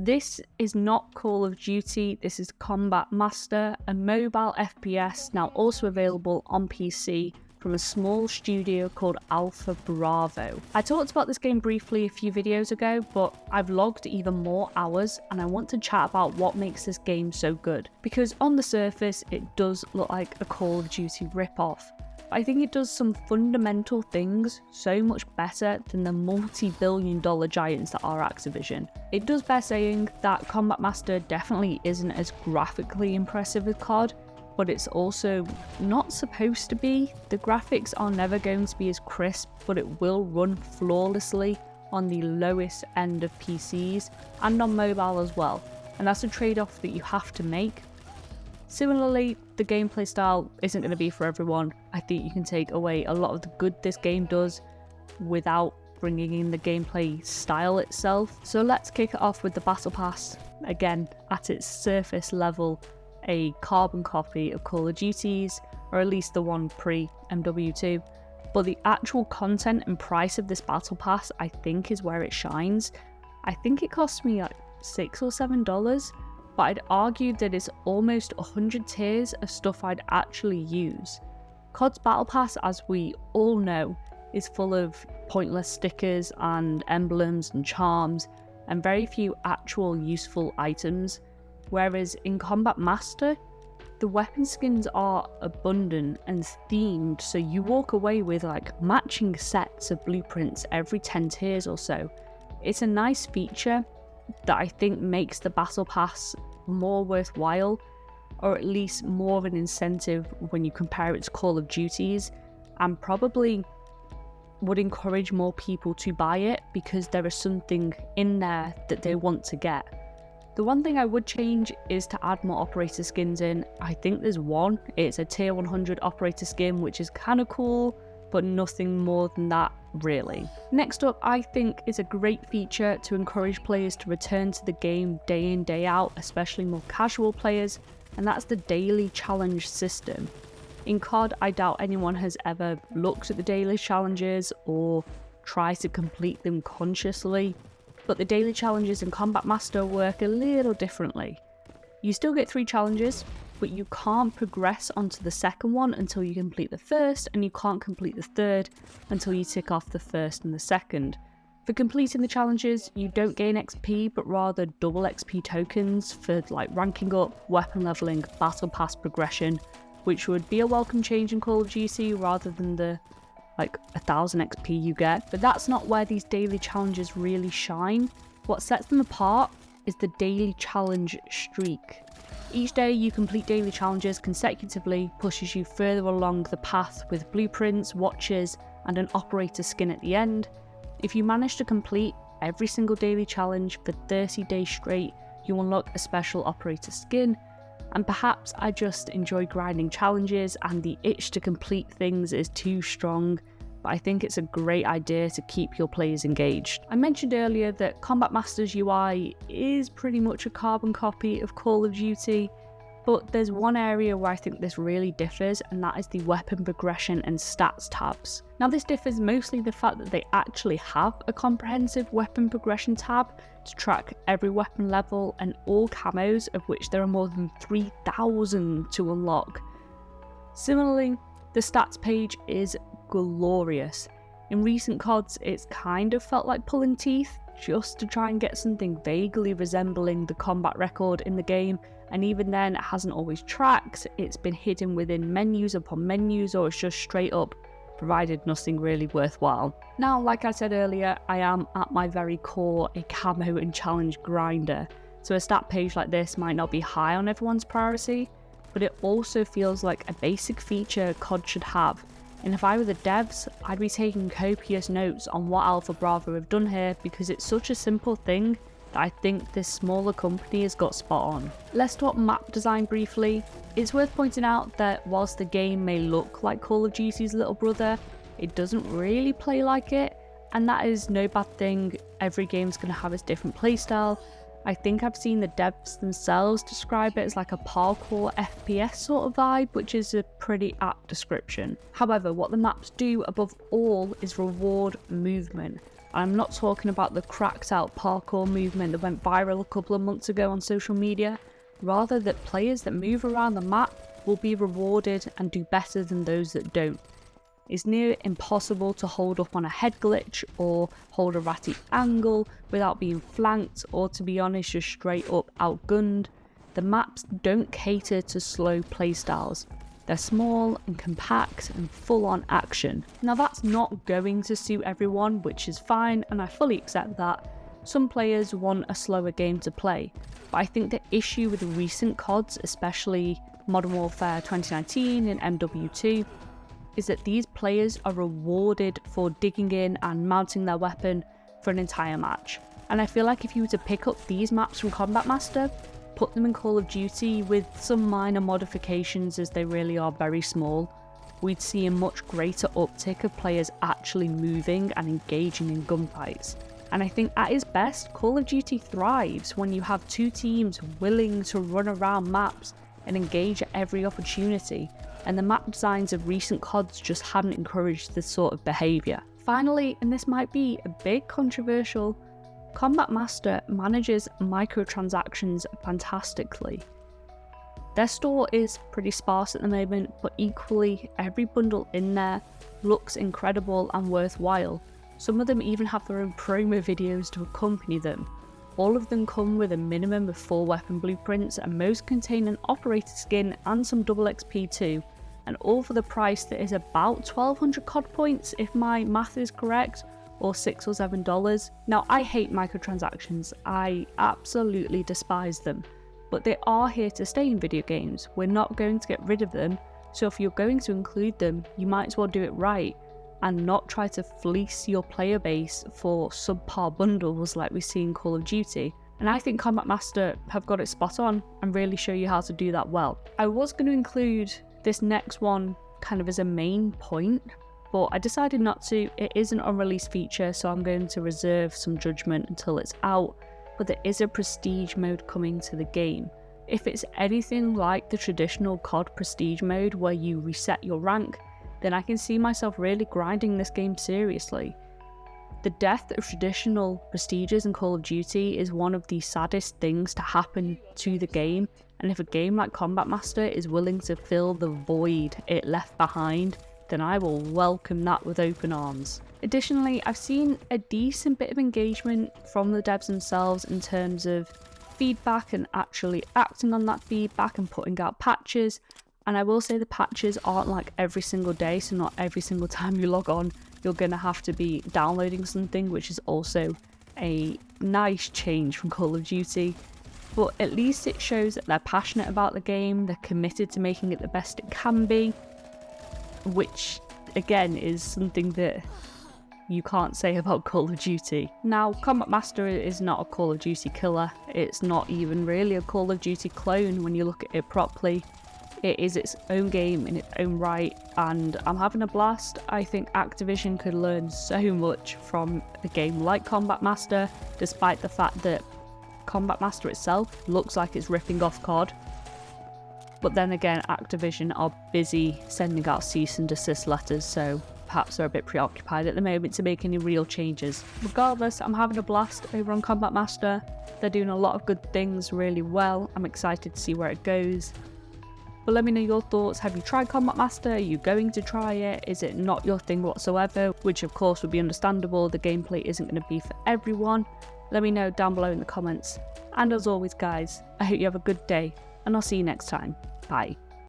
This is not Call of Duty, this is Combat Master, a mobile FPS now also available on PC from a small studio called Alpha Bravo. I talked about this game briefly a few videos ago, but I've logged even more hours and I want to chat about what makes this game so good. Because on the surface, it does look like a Call of Duty ripoff. I think it does some fundamental things so much better than the multi-billion-dollar giants that are Activision. It does bear saying that Combat Master definitely isn't as graphically impressive as COD, but it's also not supposed to be. The graphics are never going to be as crisp, but it will run flawlessly on the lowest end of PCs and on mobile as well, and that's a trade-off that you have to make. Similarly, the gameplay style isn't going to be for everyone. I think you can take away a lot of the good this game does without bringing in the gameplay style itself. So let's kick it off with the Battle Pass. Again, at its surface level, a carbon copy of Call of Duty's, or at least the one pre-MW2. But the actual content and price of this Battle Pass, I think, is where it shines. I think it cost me like $6 or $7. But I'd argue that it's almost 100 tiers of stuff I'd actually use. COD's Battle Pass, as we all know, is full of pointless stickers and emblems and charms, and very few actual useful items, whereas in Combat Master, the weapon skins are abundant and themed, so you walk away with like matching sets of blueprints every 10 tiers or so. It's a nice feature that I think makes the Battle Pass more worthwhile, or at least more of an incentive when you compare it to Call of Duty's, and probably would encourage more people to buy it because there is something in there that they want to get. The one thing I would change is to add more operator skins in. I think there's one, it's a tier 100 operator skin, which is kind of cool, but nothing more than that really. Next up, I think is a great feature to encourage players to return to the game day in, day out, especially more casual players, and that's the daily challenge system. In COD, I doubt anyone has ever looked at the daily challenges or tried to complete them consciously, but the daily challenges in Combat Master work a little differently. You still get 3 challenges, but you can't progress onto the second one until you complete the first, and you can't complete the third until you tick off the first and the second. For completing the challenges, you don't gain XP, but rather double XP tokens for like ranking up, weapon leveling, battle pass progression, which would be a welcome change in Call of Duty rather than the like 1000 XP you get. But that's not where these daily challenges really shine. What sets them apart is the daily challenge streak. Each day you complete daily challenges consecutively pushes you further along the path with blueprints, watches, and an operator skin at the end. If you manage to complete every single daily challenge for 30 days straight, you unlock a special operator skin. And perhaps I just enjoy grinding challenges and the itch to complete things is too strong, but I think it's a great idea to keep your players engaged. I mentioned earlier that Combat Master's UI is pretty much a carbon copy of Call of Duty, but there's one area where I think this really differs, and that is the weapon progression and stats tabs. Now this differs mostly the fact that they actually have a comprehensive weapon progression tab to track every weapon level and all camos, of which there are more than 3,000 to unlock. Similarly, the stats page is glorious. In recent CODs, it's kind of felt like pulling teeth just to try and get something vaguely resembling the combat record in the game, and even then it hasn't always tracked. It's been hidden within menus upon menus, or it's just straight up provided nothing really worthwhile. Now, like I said earlier, I am at my very core a camo and challenge grinder, so a stat page like this might not be high on everyone's priority, but it also feels like a basic feature COD should have. And if I were the devs, I'd be taking copious notes on what Alpha Bravo have done here, because it's such a simple thing that I think this smaller company has got spot on. Let's talk map design briefly. It's worth pointing out that whilst the game may look like Call of Duty's little brother, it doesn't really play like it, and that is no bad thing. Every game's going to have its different playstyle. I think I've seen the devs themselves describe it as like a parkour FPS sort of vibe, which is a pretty apt description. However, what the maps do above all is reward movement. I'm not talking about the cracked out parkour movement that went viral a couple of months ago on social media, rather that players that move around the map will be rewarded and do better than those that don't. It's near impossible to hold up on a head glitch or hold a ratty angle without being flanked or, to be honest, just straight up outgunned. The maps don't cater to slow playstyles. They're small and compact and full on action. Now that's not going to suit everyone, which is fine, and I fully accept that. Some players want a slower game to play, but I think the issue with recent CODs, especially Modern Warfare 2019 and MW2, is that these players are rewarded for digging in and mounting their weapon for an entire match. And I feel like if you were to pick up these maps from Combat Master, put them in Call of Duty with some minor modifications, as they really are very small, we'd see a much greater uptick of players actually moving and engaging in gunfights. And I think at its best, Call of Duty thrives when you have two teams willing to run around maps and engage at every opportunity, and the map designs of recent CODs just haven't encouraged this sort of behaviour. Finally, and this might be a bit controversial, Combat Master manages microtransactions fantastically. Their store is pretty sparse at the moment, but equally every bundle in there looks incredible and worthwhile. Some of them even have their own promo videos to accompany them. All of them come with a minimum of 4 weapon blueprints, and most contain an operator skin and some double XP too, and all for the price that is about 1200 COD points if my math is correct, or $6 or $7. Now I hate microtransactions, I absolutely despise them, but they are here to stay in video games. We're not going to get rid of them, so if you're going to include them, you might as well do it right and not try to fleece your player base for subpar bundles like we see in Call of Duty. And I think Combat Master have got it spot on and really show you how to do that well. I was going to include this next one kind of as a main point, but I decided not to. It is an unreleased feature, so I'm going to reserve some judgment until it's out, but there is a prestige mode coming to the game. If it's anything like the traditional COD prestige mode where you reset your rank, then I can see myself really grinding this game seriously. The death of traditional prestiges in Call of Duty is one of the saddest things to happen to the game, and if a game like Combat Master is willing to fill the void it left behind, then I will welcome that with open arms. Additionally, I've seen a decent bit of engagement from the devs themselves in terms of feedback and actually acting on that feedback and putting out patches. And I will say the patches aren't like every single day, so not every single time you log on you're going to have to be downloading something, which is also a nice change from Call of Duty. But at least it shows that they're passionate about the game, they're committed to making it the best it can be, which again is something that you can't say about Call of Duty. Now, Combat Master is not a Call of Duty killer, it's not even really a Call of Duty clone when you look at it properly. It is its own game in its own right, and I'm having a blast. I think Activision could learn so much from a game like Combat Master, despite the fact that Combat Master itself looks like it's ripping off COD. But then again, Activision are busy sending out cease and desist letters, so perhaps they're a bit preoccupied at the moment to make any real changes. Regardless, I'm having a blast over on Combat Master. They're doing a lot of good things really well. I'm excited to see where it goes. But let me know your thoughts. Have you tried Combat Master? Are you going to try it? Is it not your thing whatsoever? Which of course would be understandable. The gameplay isn't going to be for everyone. Let me know down below in the comments. And as always guys, I hope you have a good day, and I'll see you next time. Bye.